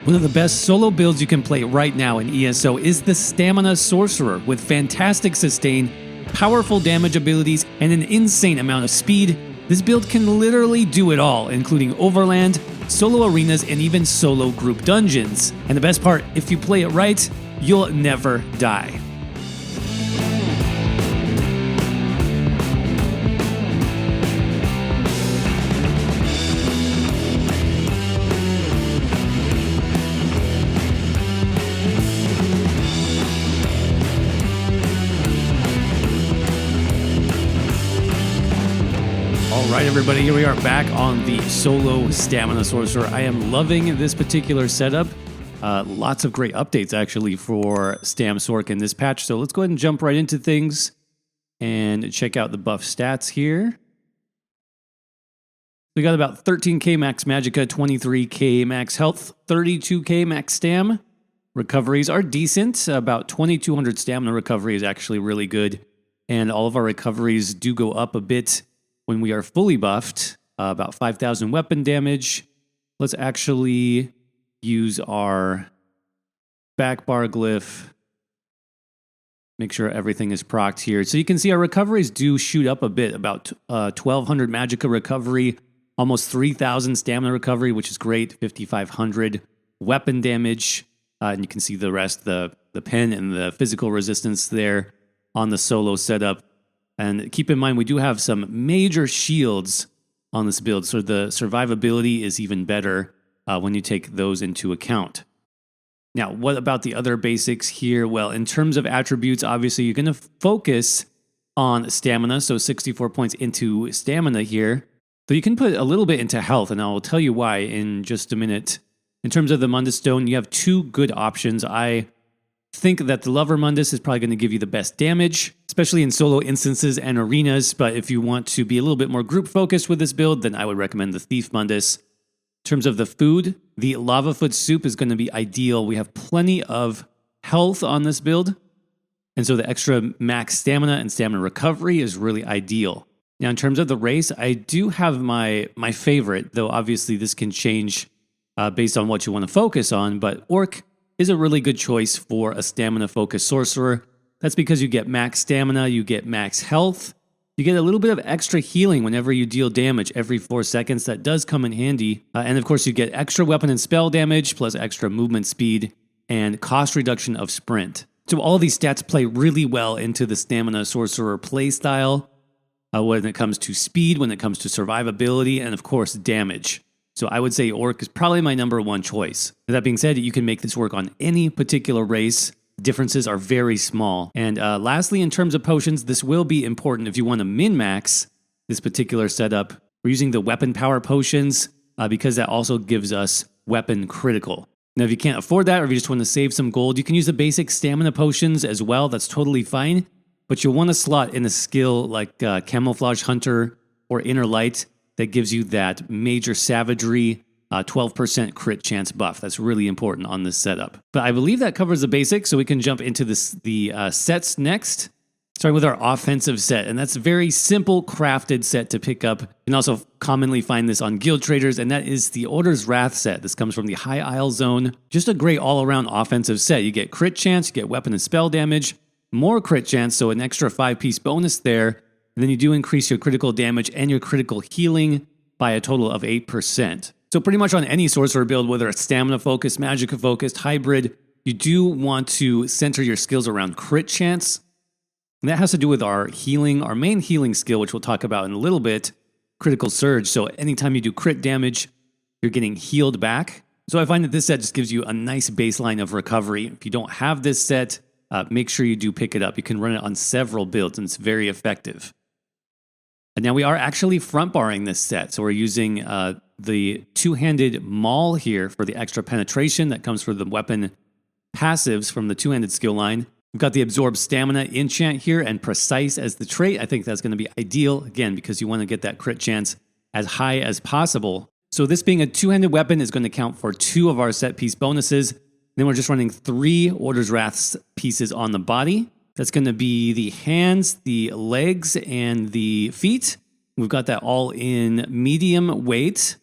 One of the best solo builds you can play right now in ESO is the Stamina Sorcerer with fantastic sustain, powerful damage abilities, and an insane amount of speed. This build can literally do it all, including Overland, solo arenas, and even solo group dungeons. And the best part, if you play it right, you'll never die. Alright everybody, here we are back on the solo Stamina Sorcerer. I am loving this particular setup. Lots of great updates actually for Stam Sorc in this patch, so let's go ahead and jump right into things and check out the buff stats here. We got about 13k max magicka, 23k max health, 32k max stam. Recoveries are decent, about 2200 stamina recovery is actually really good, and all of our recoveries do go up a bit when we are fully buffed, about 5,000 weapon damage. Let's actually use our back bar glyph. Make sure everything is procced here. So you can see our recoveries do shoot up a bit, about 1,200 magicka recovery, almost 3,000 stamina recovery, which is great, 5,500 weapon damage. And you can see the rest, the pen and the physical resistance there on the solo setup. And keep in mind, we do have some major shields on this build, so the survivability is even better when you take those into account. Now, what about the other basics here? Well, in terms of attributes, obviously you're going to focus on stamina, so 64 points into stamina here. So you can put a little bit into health, and I'll tell you why in just a minute. In terms of the Mundus stone, you have two good options. I think that the Lover Mundus is probably going to give you the best damage, especially in solo instances and arenas, but if you want to be a little bit more group focused with this build, then I would recommend the Thief Mundus. In terms of the food, the Lava Foot Soup is going to be ideal. We have plenty of health on this build, and so the extra max stamina and stamina recovery is really ideal. Now, in terms of the race, I do have my favorite, though obviously this can change based on what you want to focus on, but Orc is a really good choice for a stamina-focused sorcerer. That's because you get max stamina, you get max health, you get a little bit of extra healing whenever you deal damage every 4 seconds. That does come in handy. And of course, you get extra weapon and spell damage, plus extra movement speed, and cost reduction of sprint. So all these stats play really well into the Stamina Sorcerer playstyle when it comes to speed, when it comes to survivability, and of course, damage. So I would say Orc is probably my #1 choice. That being said, you can make this work on any particular race. Differences are very small. And lastly, in terms of potions, this will be important if you want to min-max this particular setup. We're using the weapon power potions because that also gives us weapon critical. Now, if you can't afford that or if you just want to save some gold, you can use the basic stamina potions as well. That's totally fine. But you'll want to slot in a skill like Camouflage Hunter or Inner Light that gives you that Major Savagery 12% crit chance buff. That's really important on this setup. But I believe that covers the basics, so we can jump into the sets next. Starting with our offensive set, and that's a very simple crafted set to pick up. You can also commonly find this on Guild Traders, and that is the Order's Wrath set. This comes from the High Isle Zone. Just a great all-around offensive set. You get crit chance, you get weapon and spell damage, more crit chance, so an extra 5-piece bonus there. And then you do increase your critical damage and your critical healing by a total of 8%. So pretty much on any sorcerer build, whether it's stamina-focused, magicka-focused, hybrid, you do want to center your skills around crit chance. And that has to do with our healing, our main healing skill, which we'll talk about in a little bit, Critical Surge. So anytime you do crit damage, you're getting healed back. So I find that this set just gives you a nice baseline of recovery. If you don't have this set, make sure you do pick it up. You can run it on several builds, and it's very effective. And now we are actually front barring this set. So we're using the two-handed maul here for the extra penetration that comes from the weapon passives from the two-handed skill line. We've got the Absorb Stamina enchant here and Precise as the trait. I think that's going to be ideal, again, because you want to get that crit chance as high as possible. So this being a two-handed weapon is going to count for 2 of our set piece bonuses. Then we're just running 3 Order's Wrath pieces on the body. That's going to be the hands, the legs, and the feet. We've got that all in medium weight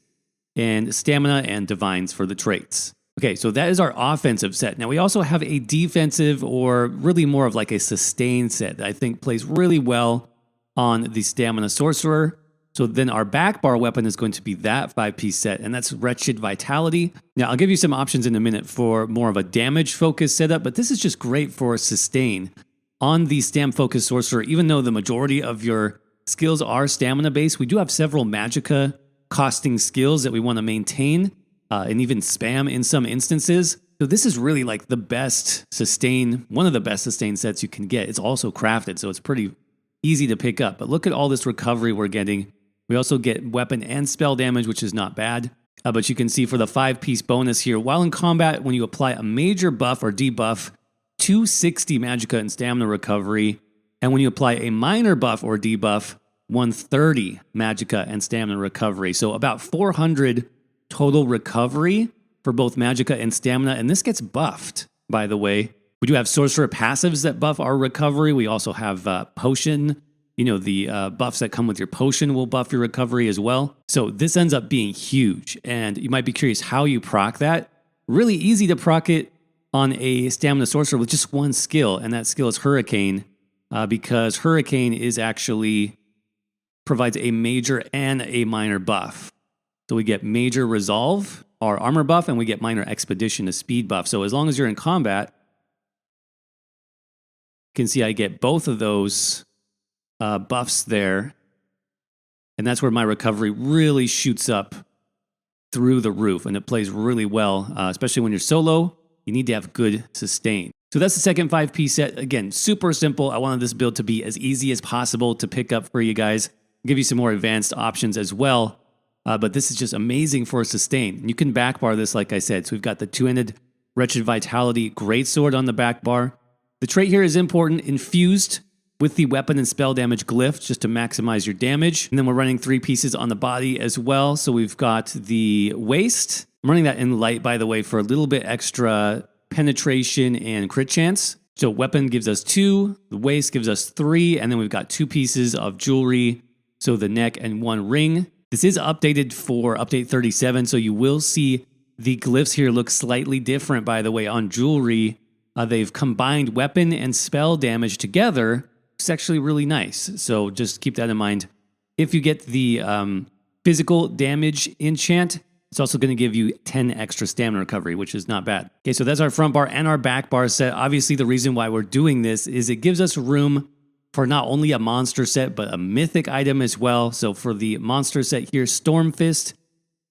and stamina and divines for the traits. Okay, so that is our offensive set. Now we also have a defensive, or really more of like a sustain set that I think plays really well on the Stamina Sorcerer. So then our back bar weapon is going to be that 5-piece set, and that's Wretched Vitality. Now I'll give you some options in a minute for more of a damage focused setup, but this is just great for sustain. On the Stam focused Sorcerer, even though the majority of your skills are stamina based, we do have several Magicka costing skills that we want to maintain and even spam in some instances. So this is really like the best sustain, one of the best sustain sets you can get. It's also crafted, so it's pretty easy to pick up. But look at all this recovery we're getting. We also get weapon and spell damage, which is not bad. But you can see for the 5-piece bonus here, while in combat, when you apply a major buff or debuff, 260 Magicka and stamina recovery. And when you apply a minor buff or debuff, 130 Magicka and stamina recovery. So about 400 total recovery for both Magicka and stamina. And this gets buffed, by the way. We do have sorcerer passives that buff our recovery. We also have potion. You know, the buffs that come with your potion will buff your recovery as well. So this ends up being huge. And you might be curious how you proc that. Really easy to proc it on a stamina sorcerer with just one skill. And that skill is Hurricane. Because Hurricane is actually provides a major and a minor buff. So we get major resolve, our armor buff, and we get minor expedition, a speed buff. So as long as you're in combat, you can see I get both of those buffs there. And that's where my recovery really shoots up through the roof. And it plays really well, especially when you're solo. You need to have good sustain. So that's the second 5-piece set. Again, super simple. I wanted this build to be as easy as possible to pick up for you guys. I'll give you some more advanced options as well. But this is just amazing for sustain. You can back bar this, like I said. So we've got the 2-handed Wretched Vitality Greatsword on the back bar. The trait here is important, infused with the weapon and spell damage glyph, just to maximize your damage. And then we're running 3 pieces on the body as well. So we've got the waist. I'm running that in light, by the way, for a little bit extra penetration and crit chance. So weapon gives us 2, the waist gives us 3, and then we've got 2 pieces of jewelry, so the neck and 1 ring. This is updated for update 37, so you will see the glyphs here look slightly different, by the way, on jewelry. They've combined weapon and spell damage together. It's actually really nice, so just keep that in mind. If you get the physical damage enchant, it's also going to give you 10 extra stamina recovery, which is not bad. Okay, so that's our front bar and our back bar set. Obviously, the reason why we're doing this is it gives us room for not only a monster set, but a mythic item as well. So for the monster set here, Storm Fist,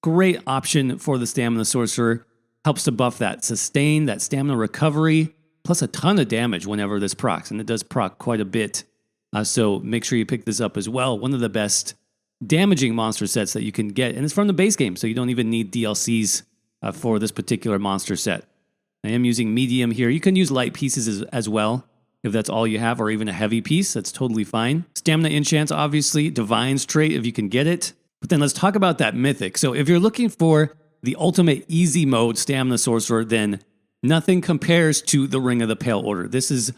great option for the Stamina Sorcerer. Helps to buff that sustain, that stamina recovery, plus a ton of damage whenever this procs, and it does proc quite a bit. So make sure you pick this up as well. One of the best damaging monster sets that you can get, and it's from the base game, so you don't even need DLCs for this particular monster set. I am using medium here. You can use light pieces as well, if that's all you have, or even a heavy piece. That's totally fine. Stamina enchants, obviously. Divine's trait, if you can get it. But then let's talk about that mythic. So if you're looking for the ultimate easy mode Stamina Sorcerer, then nothing compares to the Ring of the Pale Order. This is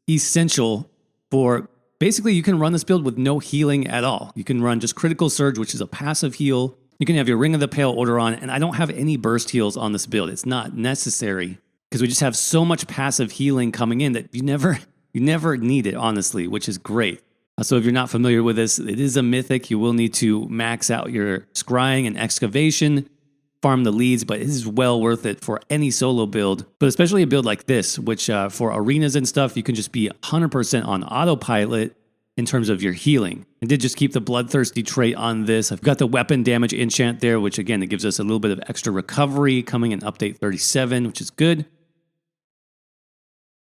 essential for... Basically, you can run this build with no healing at all. You can run just Critical Surge, which is a passive heal. You can have your Ring of the Pale Order on, and I don't have any burst heals on this build. It's not necessary, because we just have so much passive healing coming in that you never need it, honestly, which is great. So if you're not familiar with this, it is a mythic. You will need to max out your Scrying and Excavation, farm the leads, but it is well worth it for any solo build, but especially a build like this, which for arenas and stuff, you can just be 100% on autopilot in terms of your healing. I did just keep the Bloodthirsty trait on this. I've got the weapon damage enchant there, which again, it gives us a little bit of extra recovery coming in update 37, which is good.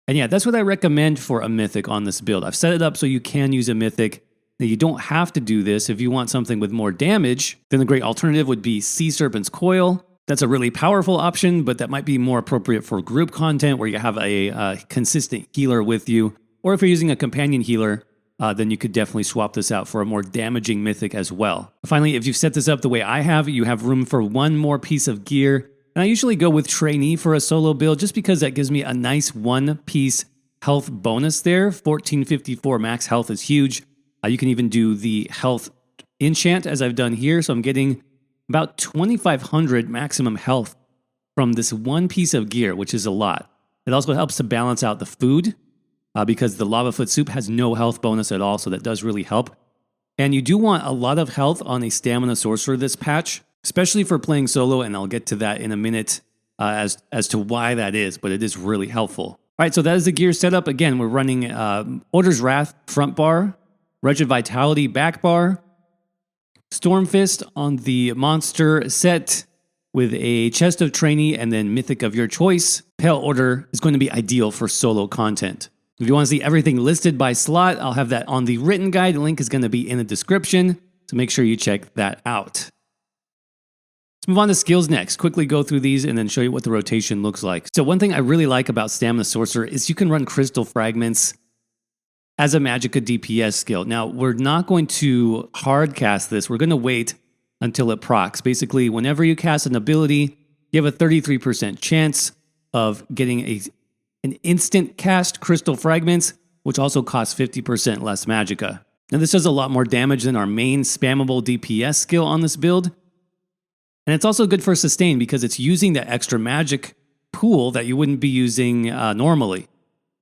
And yeah, that's what I recommend for a mythic on this build. I've set it up so you can use a mythic. Now, you don't have to do this. If you want something with more damage, then the great alternative would be Sea Serpent's Coil. That's a really powerful option, but that might be more appropriate for group content where you have a consistent healer with you. Or if you're using a companion healer, then you could definitely swap this out for a more damaging mythic as well. Finally, if you've set this up the way I have, you have room for one more piece of gear. And I usually go with Trainee for a solo build just because that gives me a nice one-piece health bonus there. 1454 max health is huge. You can even do the health enchant as I've done here. So I'm getting about 2,500 maximum health from this one piece of gear, which is a lot. It also helps to balance out the food because the Lava Foot Soup has no health bonus at all, so that does really help. And you do want a lot of health on a Stamina Sorcerer this patch, especially for playing solo, and I'll get to that in a minute as to why that is, but it is really helpful. All right, so that is the gear setup. Again, we're running Order's Wrath front bar, Wretched Vitality back bar, Storm Fist on the monster set with a Chest of Trainee and then Mythic of your choice. Pale Order is going to be ideal for solo content. If you want to see everything listed by slot, I'll have that on the written guide. The link is going to be in the description, so make sure you check that out. Let's move on to skills next. Quickly go through these and then show you what the rotation looks like. So one thing I really like about Stamina Sorcerer is you can run Crystal Fragments as a Magicka DPS skill. Now, we're not going to hard cast this. We're going to wait until it procs. Basically, whenever you cast an ability, you have a 33% chance of getting an instant cast Crystal Fragments, which also costs 50% less Magicka. Now, this does a lot more damage than our main spammable DPS skill on this build. And it's also good for sustain because it's using that extra magic pool that you wouldn't be using normally.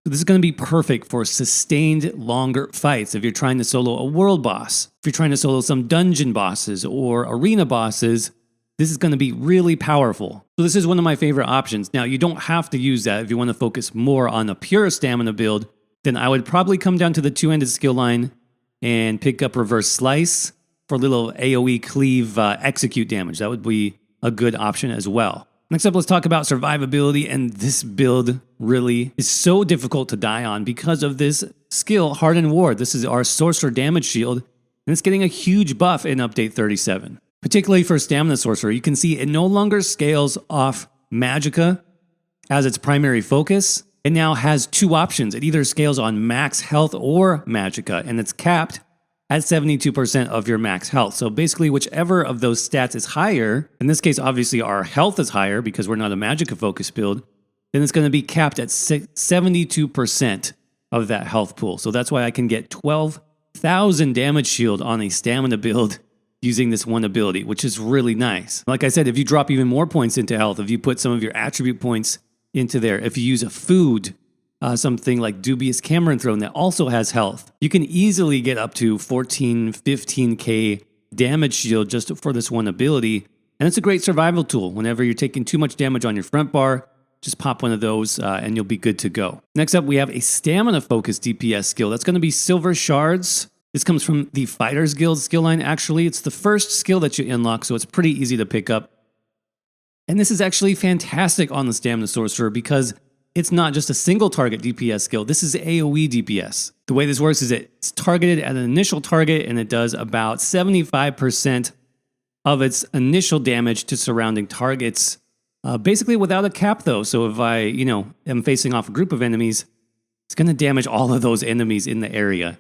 So this is going to be perfect for sustained longer fights if you're trying to solo a world boss, if you're trying to solo some dungeon bosses or arena bosses. This is going to be really powerful. So this is one of my favorite options. Now, you don't have to use that if you want to focus more on a pure stamina build. Then I would probably come down to the two-handed skill line and pick up Reverse Slice for a little AoE cleave execute damage. That would be a good option as well. Next up, let's talk about survivability, and this build really is so difficult to die on because of this skill, Hardened Ward. This is our Sorcerer damage shield, and it's getting a huge buff in Update 37. Particularly for Stamina Sorcerer, you can see it no longer scales off Magicka as its primary focus. It now has two options. It either scales on max health or Magicka, and it's capped at 72% of your max health. So basically, whichever of those stats is higher, in this case, obviously our health is higher because we're not a Magicka focused build, then it's going to be capped at 72% of that health pool. So that's why I can get 12,000 damage shield on a stamina build using this one ability, which is really nice. Like I said, if you drop even more points into health, if you put some of your attribute points into there, if you use a food, something like Dubious Cameron Throne that also has health, you can easily get up to 14, 15k damage shield just for this one ability. And it's a great survival tool. Whenever you're taking too much damage on your front bar, just pop one of those and you'll be good to go. Next up, we have a stamina-focused DPS skill. That's going to be Silver Shards. This comes from the Fighters Guild skill line, actually. It's the first skill that you unlock, so it's pretty easy to pick up. And this is actually fantastic on the Stamina Sorcerer because it's not just a single target DPS skill. This is AoE DPS. The way this works is it's targeted at an initial target, and it does about 75% of its initial damage to surrounding targets, basically without a cap, though. So if I, am facing off a group of enemies, it's going to damage all of those enemies in the area.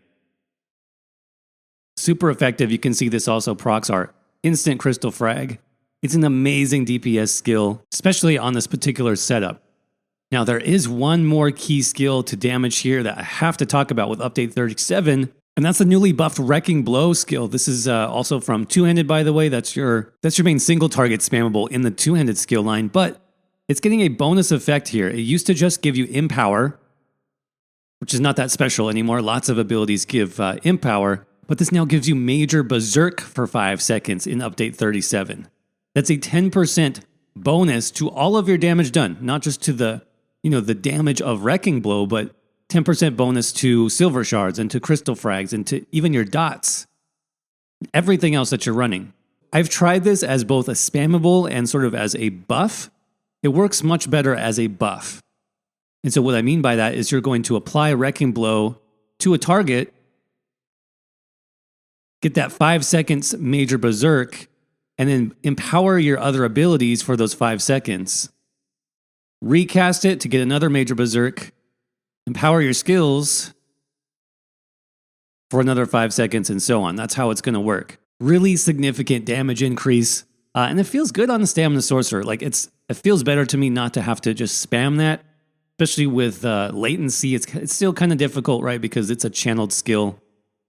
Super effective. You can see this also procs our instant crystal frag. It's an amazing DPS skill, especially on this particular setup. Now, there is one more key skill to damage here that I have to talk about with Update 37, and that's the newly buffed Wrecking Blow skill. This is also from two-handed, by the way. That's your main single target spammable in the two-handed skill line, but it's getting a bonus effect here. It used to just give you Empower, which is not that special anymore. Lots of abilities give Empower, but this now gives you Major Berserk for 5 seconds in Update 37. That's a 10% bonus to all of your damage done, not just to the damage of Wrecking Blow, but 10% bonus to Silver Shards and to Crystal Frags and to even your dots. Everything else that you're running. I've tried this as both a spammable and sort of as a buff. It works much better as a buff. And so what I mean by that is you're going to apply Wrecking Blow to a target, get that 5 seconds Major Berserk, and then empower your other abilities for those 5 seconds. Recast it to get another Major Berserk, empower your skills for another 5 seconds, and so on. That's how it's going to work. Really significant damage increase, and it feels good on the Stamina Sorcerer. Like it feels better to me not to have to just spam that, especially with latency. It's still kind of difficult, right? Because it's a channeled skill,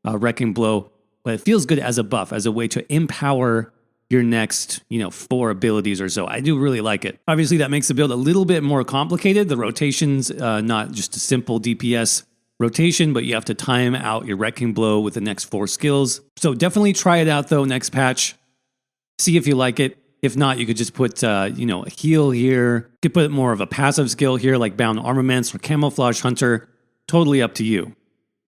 Wrecking Blow, but it feels good as a buff, as a way to empower your next, 4 abilities or so. I do really like it. Obviously, that makes the build a little bit more complicated. The rotation's not just a simple DPS rotation, but you have to time out your Wrecking Blow with the next 4 skills. So definitely try it out, though, next patch. See if you like it. If not, you could just put, a heal here. You could put more of a passive skill here, like Bound Armaments or Camouflage Hunter. Totally up to you.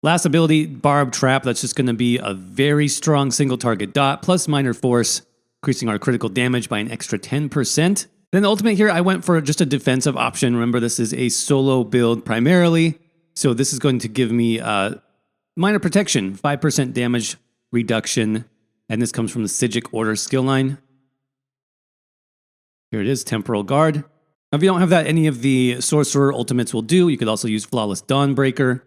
Last ability, Barb Trap. That's just going to be a very strong single target dot plus minor force, increasing our critical damage by an extra 10%. Then the ultimate here, I went for just a defensive option. Remember, this is a solo build primarily. So this is going to give me minor protection, 5% damage reduction. And this comes from the Sigic Order skill line. Here it is, Temporal Guard. Now, if you don't have that, any of the Sorcerer ultimates will do. You could also use Flawless Dawnbreaker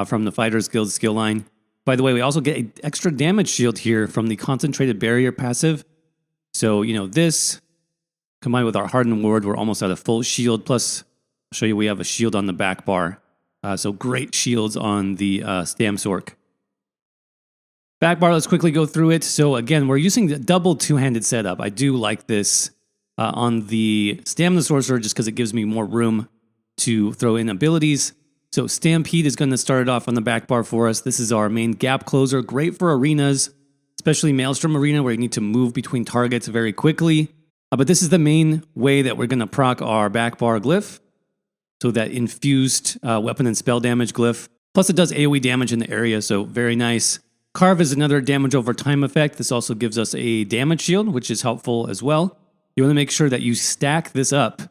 from the Fighters Guild skill line. By the way, we also get an extra damage shield here from the Concentrated Barrier passive. So, this combined with our Hardened Ward, we're almost at a full shield. Plus, I'll show you we have a shield on the back bar. So great shields on the Stamsork. Back bar, let's quickly go through it. So again, we're using the double two-handed setup. I do like this on the Stamina Sorcerer just because it gives me more room to throw in abilities. So Stampede is going to start it off on the back bar for us. This is our main gap closer, great for arenas, especially Maelstrom Arena where you need to move between targets very quickly. But this is the main way that we're going to proc our back bar glyph. So that infused weapon and spell damage glyph. Plus it does AoE damage in the area, so very nice. Carve is another damage over time effect. This also gives us a damage shield, which is helpful as well. You want to make sure that you stack this up.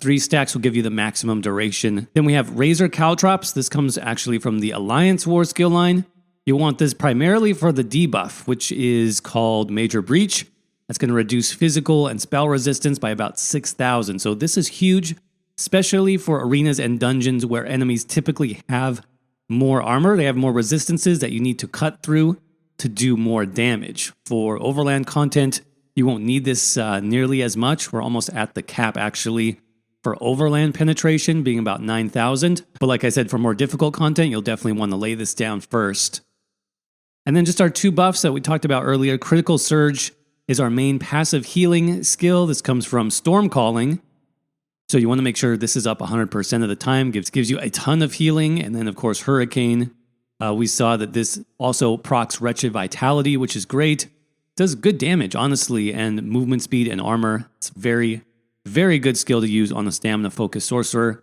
3 stacks will give you the maximum duration. Then we have Razor Caltrops. This comes actually from the Alliance War skill line. You want this primarily for the debuff, which is called Major Breach. That's going to reduce physical and spell resistance by about 6,000. So this is huge, especially for arenas and dungeons where enemies typically have more armor. They have more resistances that you need to cut through to do more damage. For Overland content, you won't need this nearly as much. We're almost at the cap, actually, for Overland penetration, being about 9,000. But like I said, for more difficult content, you'll definitely want to lay this down first. And then just our 2 buffs that we talked about earlier. Critical Surge is our main passive healing skill. This comes from Storm Calling. So you want to make sure this is up 100% of the time. Gives you a ton of healing. And then, of course, Hurricane. We saw that this also procs Wretched Vitality, which is great. Does good damage, honestly, and movement speed and armor. It's very, very good skill to use on the stamina-focused Sorcerer.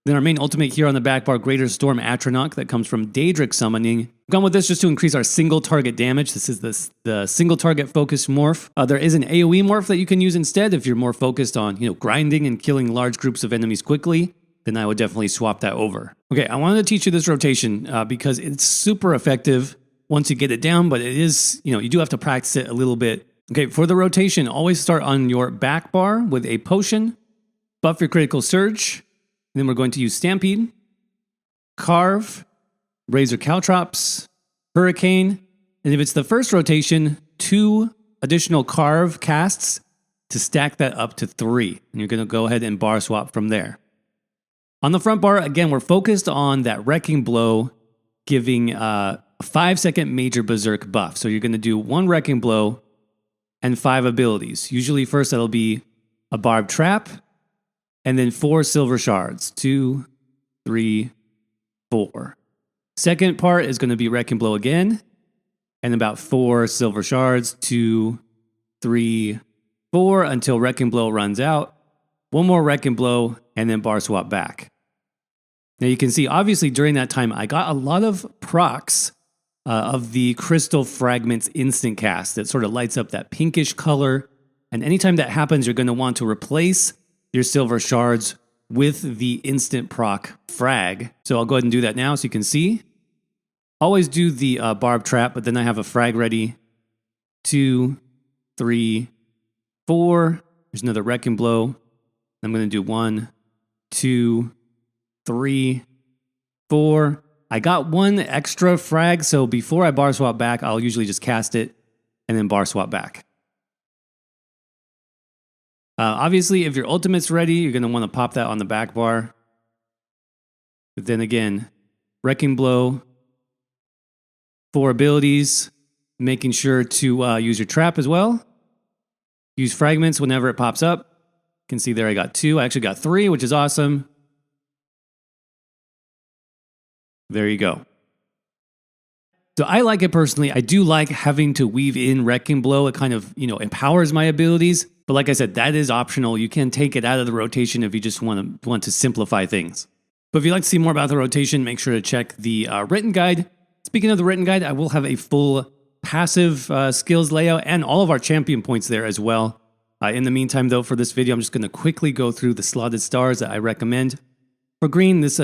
Then our main ultimate here on the back bar, Greater Storm Atronach, that comes from Daedric Summoning. We've gone with this just to increase our single target damage. This is the single target focused morph. There is an AoE morph that you can use instead if you're more focused on grinding and killing large groups of enemies quickly. Then I would definitely swap that over. Okay, I wanted to teach you this rotation because it's super effective once you get it down, but it is, you do have to practice it a little bit. Okay, for the rotation, always start on your back bar with a potion, buff your critical surge, and then we're going to use Stampede, Carve, Razor Caltrops, Hurricane, and if it's the first rotation, 2 additional Carve casts to stack that up to 3. And you're going to go ahead and bar swap from there. On the front bar, again, we're focused on that Wrecking Blow, giving a 5-second Major Berserk buff. So you're going to do 1 Wrecking Blow and 5 abilities. Usually first that'll be a Barb Trap, and then 4 Silver Shards. 2, 3, 4. Second part is going to be Wrecking Blow again, and about 4 Silver Shards. 2, 3, 4, until Wrecking Blow runs out. 1 more Wrecking Blow, and then bar swap back. Now you can see, obviously, during that time, I got a lot of procs of the Crystal Fragments instant cast that sort of lights up that pinkish color. And anytime that happens, you're going to want to replace your Silver Shards with the instant proc frag. So I'll go ahead and do that now so you can see. Always do the Barb Trap, but then I have a frag ready. 2, 3, 4. There's another Wrecking Blow. I'm going to do 1, 2, 3, 4. I got 1 extra frag, so before I bar swap back, I'll usually just cast it and then bar swap back. Obviously, if your ultimate's ready, you're going to want to pop that on the back bar. But then again, Wrecking Blow, 4 abilities, making sure to use your trap as well. Use fragments whenever it pops up. You can see there I got 2. I actually got 3, which is awesome. There you go. So I like it personally. I do like having to weave in Wrecking Blow. It kind of, empowers my abilities. But like I said, that is optional. You can take it out of the rotation if you just want to simplify things. But if you'd like to see more about the rotation, make sure to check the written guide. Speaking of the written guide, I will have a full passive skills layout and all of our champion points there as well. In the meantime, though, for this video, I'm just going to quickly go through the slotted stars that I recommend. For green, this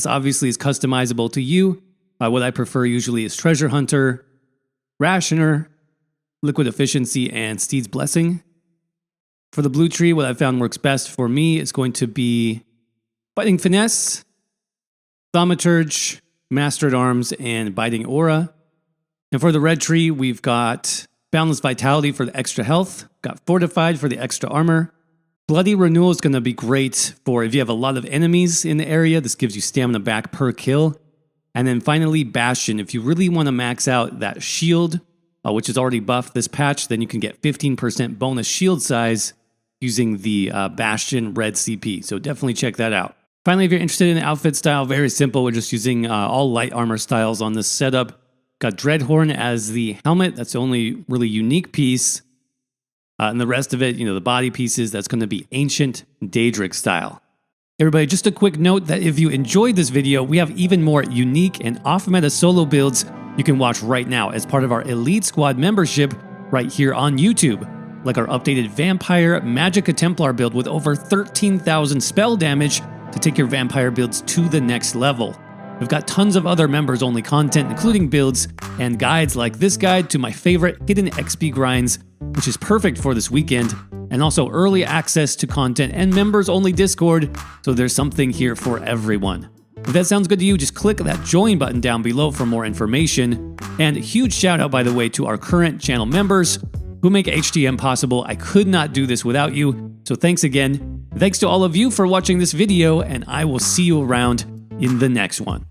obviously is customizable to you. What I prefer usually is Treasure Hunter, Rationer, Liquid Efficiency, and Steed's Blessing. For the blue tree, what I found works best for me is going to be Fighting Finesse, Thaumaturge, Master at Arms, and Biting Aura. And for the red tree, we've got Boundless Vitality for the extra health, got Fortified for the extra armor. Bloody Renewal is going to be great for if you have a lot of enemies in the area. This gives you stamina back per kill. And then finally, Bastion. If you really want to max out that shield, which is already buffed this patch, then you can get 15% bonus shield size using the Bastion red CP. So definitely check that out. Finally, if you're interested in the outfit style, very simple. We're just using all light armor styles on this setup. Got Dreadhorn as the helmet. That's the only really unique piece. And the rest of it, the body pieces, that's going to be Ancient Daedric style. Everybody, just a quick note that if you enjoyed this video, we have even more unique and off-meta solo builds you can watch right now as part of our Elite Squad membership right here on YouTube. Like our updated Vampire Magicka Templar build with over 13,000 spell damage to take your Vampire builds to the next level. We've got tons of other members-only content, including builds and guides like this guide to my favorite hidden XP grinds, which is perfect for this weekend, and also early access to content and members-only Discord, so there's something here for everyone. If that sounds good to you, just click that join button down below for more information. And a huge shout out, by the way, to our current channel members who make HTM possible. I could not do this without you, so thanks again. Thanks to all of you for watching this video, and I will see you around in the next one.